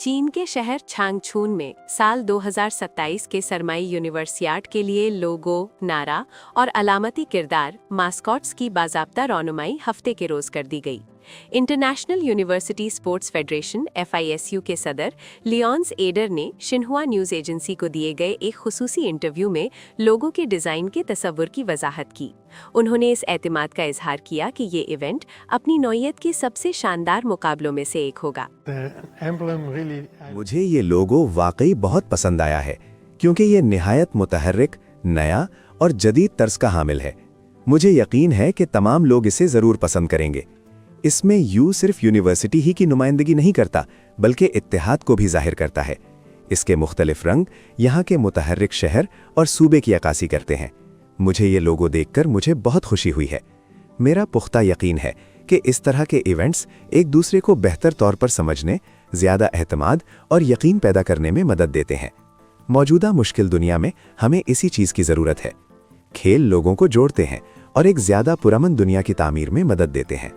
चीन के शहर छांगछून में साल 2027 के सरमाई यूनिवर्सियाड के लिए लोगो, नारा और अलामती किरदार मास्कॉट्स की बाज़ाब्ता रौनुमाई हफ्ते के रोज़ कर दी गई। International university sports federation (FISU) के सदर लियोन्स एडर ने शिन्हुआ न्यूज़ एजेंसी को दिए गए एक खुसूसी इंटरव्यू में लोगों के डिज़ाइन के तस्वुर की वजाहत की। उन्होंने इस एतमाद का इजहार किया कि ये इवेंट अपनी नौइयत के सबसे शानदार मुकाबलों में से एक होगा। मुझे ये लोगो वाकई बहुत पसंद आया है क्योंकि ये निहायत मुतहर्रिक, नया और जदीद तर्ज का हामिल है। मुझे यकीन है कि तमाम लोग इसे ज़रूर पसंद करेंगे। इसमें यू सिर्फ यूनिवर्सिटी ही की नुमाइंदगी नहीं करता बल्कि इत्तेहाद को भी जाहिर करता है। इसके मुख्तलिफ रंग यहाँ के मुतहर्रिक शहर और सूबे की अक्कासी करते हैं। मुझे ये लोगो देखकर मुझे बहुत खुशी हुई है। मेरा पुख्ता यकीन है कि इस तरह के इवेंट्स एक दूसरे को बेहतर तौर पर समझने, ज़्यादा एतमाद और यकीन पैदा करने में मदद देते हैं। मौजूदा मुश्किल दुनिया में हमें इसी चीज़ की ज़रूरत है। खेल लोगों को जोड़ते हैं और एक ज़्यादा पुरअमन दुनिया की तामीर में मदद देते हैं।